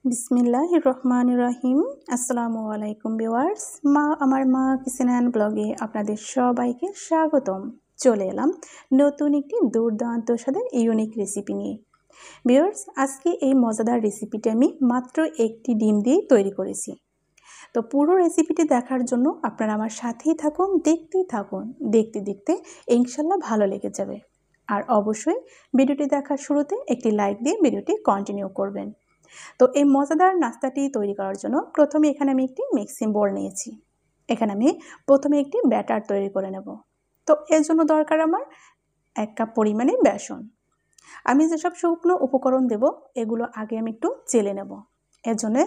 বিসমিল্লাহির রহমানির রহিম। আসসালামু আলাইকুম ভিউয়ার্স। আমার মা কিচেন অ্যান্ড ব্লগে আপনাদের সবাইকে স্বাগতম। চলে এলাম নতুন একটি দুর্দান্ত স্বাদের ইউনিক রেসিপি নিয়ে। ভিউয়ার্স, আজকে এই মজাদার রেসিপিটি আমি মাত্র একটি ডিম দিয়ে তৈরি করেছি। তো পুরো রেসিপিটি দেখার জন্য আপনারা আমার সাথেই থাকুন, দেখতেই থাকুন। দেখতে দেখতে ইনশাল্লাহ ভালো লেগে যাবে। আর অবশ্যই ভিডিওটি দেখার শুরুতে একটি লাইক দিয়ে ভিডিওটি কন্টিনিউ করবেন। তো এই মজাদার নাস্তাটি তৈরি করার জন্য প্রথমে এখানে আমি একটি মিক্সিং বোল নিয়েছি। এখানে আমি প্রথমে একটি ব্যাটার তৈরি করে নেব। তো এর জন্য দরকার আমার 1 কাপ পরিমাণে বেসন। আমি যেসব শুকনো উপকরণ দেব এগুলো আগে আমি একটু চেলে নেব। এর জন্য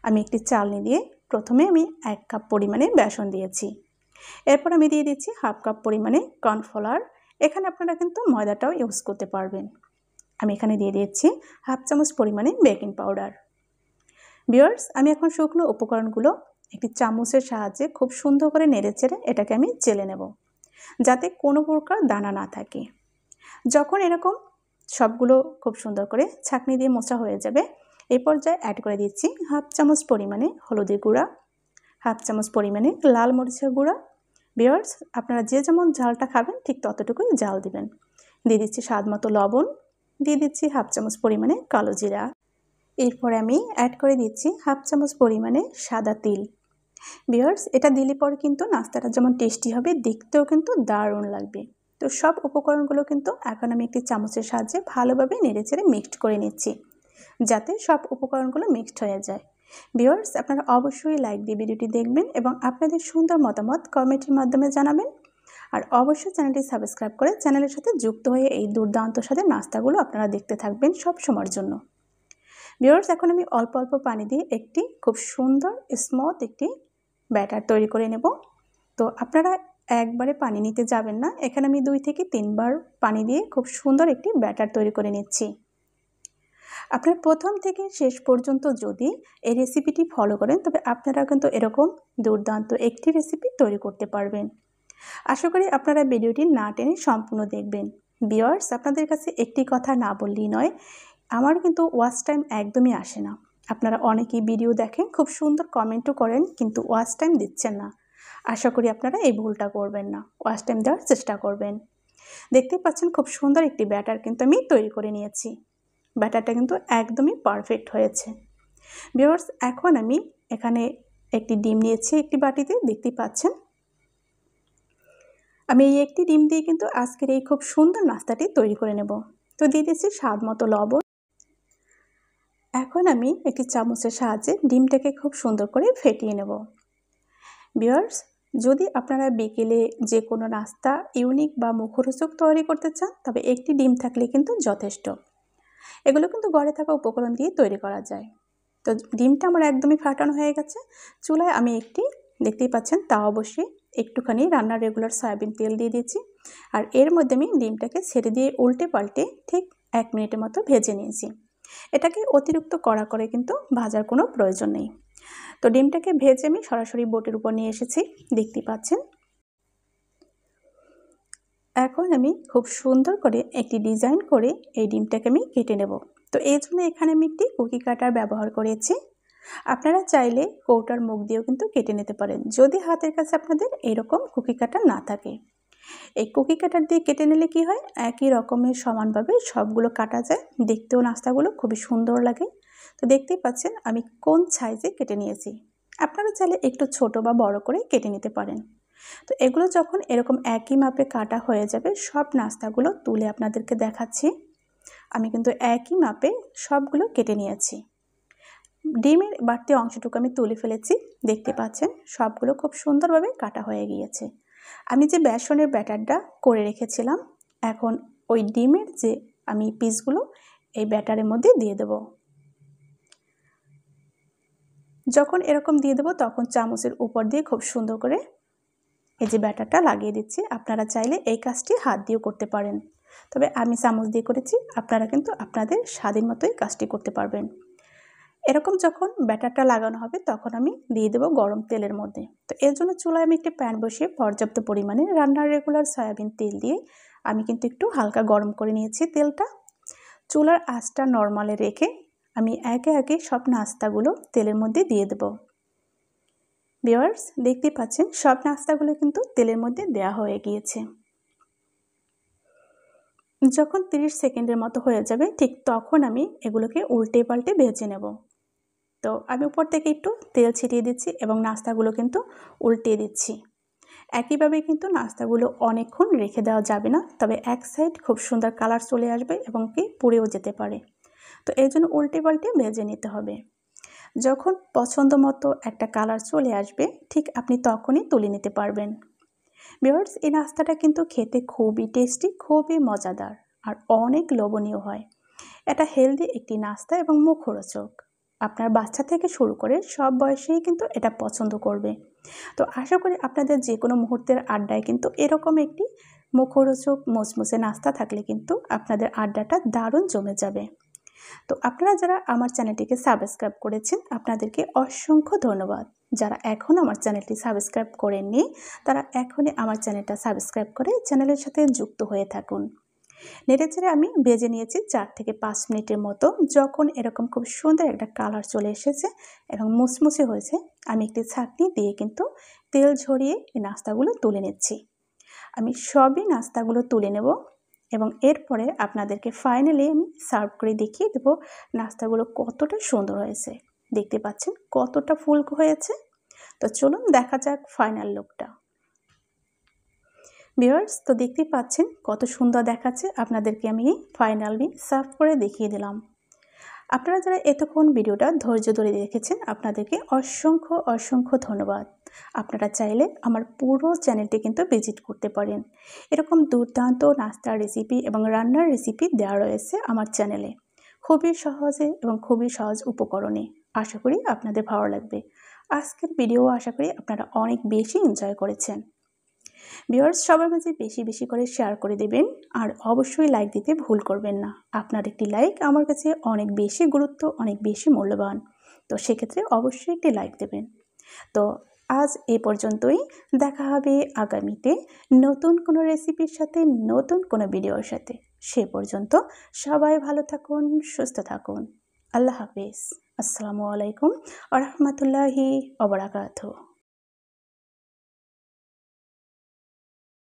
আমি একটি চালনি দিয়ে প্রথমে আমি 1 কাপ পরিমাণে বেসন দিয়েছি। এরপর আমি দিয়ে দিচ্ছি 1/2 কাপ পরিমাণে কর্নফ্লাওয়ার। এখানে আপনারা কিন্তু ময়দাটাও ইউজ করতে পারবেন। আমি এখানে দিয়ে দিচ্ছি 1/2 চামচ পরিমাণে বেকিং পাউডার। ভিউয়ার্স, আমি এখন শুকনো উপকরণগুলো একটি চামচের সাহায্যে খুব সুন্দর করে নেড়েচেড়ে এটাকে আমি চেলে নেব, যাতে কোনো প্রকার দানা না থাকে। যখন এরকম সবগুলো খুব সুন্দর করে ছাঁকনি দিয়ে মোছা হয়ে যাবে, এই পর্যায়ে অ্যাড করে দিচ্ছি 1/2 চামচ পরিমাণে হলুদের গুঁড়া, 1/2 চামচ পরিমাণে লাল মরিচের গুঁড়া। ভিউয়ার্স, আপনারা যে যেমন ঝালটা খাবেন ঠিক ততটুকুই ঝাল দিবেন। দিয়ে দিচ্ছি স্বাদ মতো লবণ, দিয়ে দিচ্ছি 1/2 চামচ পরিমাণে কালো জিরা। এরপরে আমি অ্যাড করে দিচ্ছি 1/2 চামচ পরিমাণে সাদা তিল। ভিউয়ার্স, এটা দিলে পরে কিন্তু নাস্তাটা যেমন টেস্টি হবে, দেখতেও কিন্তু দারুণ লাগবে। তো সব উপকরণগুলো কিন্তু এখন আমি একটি চামচের সাহায্যে ভালোভাবে নেড়েচেড়ে মিক্সড করে নিচ্ছি, যাতে সব উপকরণগুলো মিক্সড হয়ে যায়। ভিউয়ার্স, আপনারা অবশ্যই লাইক দিয়ে ভিডিওটি দেখবেন এবং আপনাদের সুন্দর মতামত কমেন্টের মাধ্যমে জানাবেন। আর অবশ্যই চ্যানেলটি সাবস্ক্রাইব করে চ্যানেলের সাথে যুক্ত হয়ে এই দুর্দান্ত স্বাদের নাস্তাগুলো আপনারা দেখতে থাকবেন সব সময়ের জন্য। ভিউয়ার্স, এখন আমি অল্প অল্প পানি দিয়ে একটি খুব সুন্দর স্মুথ একটি ব্যাটার তৈরি করে নেব। তো আপনারা একবারে পানি নিতে যাবেন না, এখানে আমি 2 থেকে 3 বার পানি দিয়ে খুব সুন্দর একটি ব্যাটার তৈরি করে নিচ্ছি। আপনারা প্রথম থেকে শেষ পর্যন্ত যদি এই রেসিপিটি ফলো করেন তবে আপনারা কিন্তু এরকম দুর্দান্ত একটি রেসিপি তৈরি করতে পারবেন। আশা করি আপনারা ভিডিওটি না টেনে সম্পূর্ণ দেখবেন। ভিউয়ার্স, আপনাদের কাছে একটি কথা না বললেই নয়, আমার কিন্তু ওয়াচ টাইম একদমই আসে না। আপনারা অনেকেই ভিডিও দেখেন, খুব সুন্দর কমেন্টও করেন, কিন্তু ওয়াচ টাইম দিচ্ছেন না। আশা করি আপনারা এই ভুলটা করবেন না, ওয়াচ টাইম দেওয়ার চেষ্টা করবেন। দেখতে পাচ্ছেন খুব সুন্দর একটি ব্যাটার কিন্তু আমি তৈরি করে নিয়েছি। ব্যাটারটা কিন্তু একদমই পারফেক্ট হয়েছে। ভিউয়ার্স, এখন আমি এখানে একটি ডিম নিয়েছি একটি বাটিতে, দেখতে পাচ্ছেন। আমি এই একটি ডিম দিয়ে কিন্তু আজকের এই খুব সুন্দর নাস্তাটি তৈরি করে নেব। তো দিয়ে দিচ্ছি স্বাদ মতো লবণ। এখন আমি একটি চামচের সাহায্যে ডিমটাকে খুব সুন্দর করে ফেটিয়ে নেব। ভিউয়ার্স, যদি আপনারা বিকেলে যে কোনো নাস্তা ইউনিক বা মুখরোচক তৈরি করতে চান তবে একটি ডিম থাকলে কিন্তু যথেষ্ট। এগুলো কিন্তু ঘরে থাকা উপকরণ দিয়ে তৈরি করা যায়। তো ডিমটা আমার একদমই ফাটানো হয়ে গেছে। চুলায় আমি একটি, দেখতেই পাচ্ছেন, তাওয়া বসিয়ে একটুখানি রান্নার রেগুলার সয়াবিন তেল দিয়ে দিয়েছি। আর এর মধ্যে আমি ডিমটাকে ছেড়ে দিয়ে উল্টে পাল্টে ঠিক 1 মিনিটের মতো ভেজে নিয়েছি। এটাকে অতিরিক্ত কড়া করে কিন্তু ভাজার কোনো প্রয়োজন নেই। তো ডিমটাকে ভেজে আমি সরাসরি বোটের উপর নিয়ে এসেছি, দেখতে পাচ্ছেন। এখন আমি খুব সুন্দর করে একটি ডিজাইন করে এই ডিমটাকে আমি কেটে নেব। তো এই জন্য এখানে আমি একটি কুকি কাটার ব্যবহার করেছি। আপনারা চাইলে কৌটার মুখ দিয়েও কিন্তু কেটে নিতে পারেন, যদি হাতের কাছে আপনাদের এরকম কুকি কাটার না থাকে। এই কুকি কাটার দিয়ে কেটে নিলে কি হয়, একই রকমের সমানভাবে সবগুলো কাটা যায়, দেখতেও নাস্তাগুলো খুবই সুন্দর লাগে। তো দেখতেই পাচ্ছেন আমি কোন সাইজে কেটে নিয়েছি। আপনারা চাইলে একটু ছোট বা বড় করে কেটে নিতে পারেন। তো এগুলো যখন এরকম একই মাপে কাটা হয়ে যাবে, সব নাস্তাগুলো তুলে আপনাদেরকে দেখাচ্ছি। আমি কিন্তু একই মাপে সবগুলো কেটে নিয়েছি। ডিমের বাড়তি অংশটুকু আমি তুলে ফেলেছি, দেখতে পাচ্ছেন সবগুলো খুব সুন্দরভাবে কাটা হয়ে গিয়েছে। আমি যে বেসনের ব্যাটারটা করে রেখেছিলাম, এখন ওই ডিমের যে আমি পিসগুলো এই ব্যাটারের মধ্যে দিয়ে দেব। যখন এরকম দিয়ে দেব তখন চামচের উপর দিয়ে খুব সুন্দর করে এই যে ব্যাটারটা লাগিয়ে দিচ্ছি। আপনারা চাইলে এই কাজটি হাত দিয়েও করতে পারেন, তবে আমি চামচ দিয়ে করেছি। আপনারা কিন্তু আপনাদের স্বাদের মতোই কাজটি করতে পারবেন। এরকম যখন ব্যাটারটা লাগানো হবে তখন আমি দিয়ে দেব গরম তেলের মধ্যে। তো এর জন্য চুলায় আমি একটি প্যান বসিয়ে পর্যাপ্ত পরিমাণে রান্নার রেগুলার সয়াবিন তেল দিয়ে আমি কিন্তু একটু হালকা গরম করে নিয়েছি তেলটা। চুলার আঁচটা নর্মালে রেখে আমি একে একে সব নাস্তাগুলো তেলের মধ্যে দিয়ে দেব। ভিউয়ার্স, দেখতে পাচ্ছেন সব নাস্তাগুলো কিন্তু তেলের মধ্যে দেওয়া হয়ে গিয়েছে। যখন 30 সেকেন্ডের মতো হয়ে যাবে ঠিক তখন আমি এগুলোকে উল্টে পাল্টে ভেজে নেব। তো আমি উপর থেকে একটু তেল ছিটিয়ে দিচ্ছি এবং নাস্তাগুলো কিন্তু উল্টে দিচ্ছি। একইভাবে কিন্তু নাস্তাগুলো অনেকক্ষণ রেখে দেওয়া যাবে না, তবে এক সাইড খুব সুন্দর কালার চলে আসবে এবং কি পুড়েও যেতে পারে। তো এই জন্য উল্টে পাল্টে ভেজে নিতে হবে। যখন পছন্দ মতো একটা কালার চলে আসবে ঠিক আপনি তখনই তুলে নিতে পারবেন। ভিউয়ার্স, এই নাস্তাটা কিন্তু খেতে খুবই টেস্টি, খুবই মজাদার আর অনেক লোভনীয় হয়। এটা হেলদি একটি নাস্তা এবং মুখরোচক। আপনার বাচ্চা থেকে শুরু করে সব বয়সেই কিন্তু এটা পছন্দ করবে। তো আশা করি আপনাদের যে কোনো মুহূর্তের আড্ডায় কিন্তু এরকম একটি মুখরোচক মুচমুচে নাস্তা থাকলে কিন্তু আপনাদের আড্ডাটা দারুণ জমে যাবে। তো আপনারা যারা আমার চ্যানেলটিকে সাবস্ক্রাইব করেছেন আপনাদেরকে অসংখ্য ধন্যবাদ। যারা এখনও আমার চ্যানেলটি সাবস্ক্রাইব করেননি তারা এখনই আমার চ্যানেলটা সাবস্ক্রাইব করে চ্যানেলের সাথে যুক্ত হয়ে থাকুন। নেড়েচেড়ে আমি ভেজে নিয়েছি 4 থেকে 5 মিনিটের মতো। যখন এরকম খুব সুন্দর একটা কালার চলে এসেছে এবং মুচমুচে হয়েছে, আমি একটি ছাঁকনি দিয়ে কিন্তু তেল ঝরিয়ে এই নাস্তাগুলো তুলে নিচ্ছি। আমি সবই নাস্তাগুলো তুলে নেব এবং এরপরে আপনাদেরকে ফাইনালি আমি সার্ভ করে দেখিয়ে দেবো নাস্তাগুলো কতটা সুন্দর হয়েছে। দেখতে পাচ্ছেন কতটা ফুলকো হয়েছে। তো চলুন দেখা যাক ফাইনাল লুকটা। ভিউয়ার্স, তো দেখতেই পাচ্ছেন কত সুন্দর দেখাচ্ছে। আপনাদেরকে আমি ফাইনালি সার্ভ করে দেখিয়ে দিলাম। আপনারা যারা এতক্ষণ ভিডিওটা ধৈর্য ধরে দেখেছেন আপনাদেরকে অসংখ্য অসংখ্য ধন্যবাদ। আপনারা চাইলে আমার পুরো চ্যানেলটি কিন্তু ভিজিট করতে পারেন। এরকম দুর্দান্ত নাস্তার রেসিপি এবং রান্নার রেসিপি দেওয়া রয়েছে আমার চ্যানেলে, খুবই সহজে এবং খুবই সহজ উপকরণে। আশা করি আপনাদের ভালো লাগবে। আজকের ভিডিও আশা করি আপনারা অনেক বেশি এনজয় করেছেন। ভিউয়ার্স, সবার মাঝে বেশি বেশি করে শেয়ার করে দেবেন আর অবশ্যই লাইক দিতে ভুল করবেন না। আপনার একটি লাইক আমার কাছে অনেক বেশি গুরুত্ব, অনেক বেশি মূল্যবান। তো সেক্ষেত্রে অবশ্যই একটি লাইক দেবেন। তো আজ এ পর্যন্তই। দেখা হবে আগামীতে নতুন কোনো রেসিপির সাথে, নতুন কোনো ভিডিওর সাথে। সে পর্যন্ত সবাই ভালো থাকুন, সুস্থ থাকুন। আল্লাহ হাফিজ। আসসালামু আলাইকুম ওয়া রাহমাতুল্লাহি ওয়া বারাকাতুহু।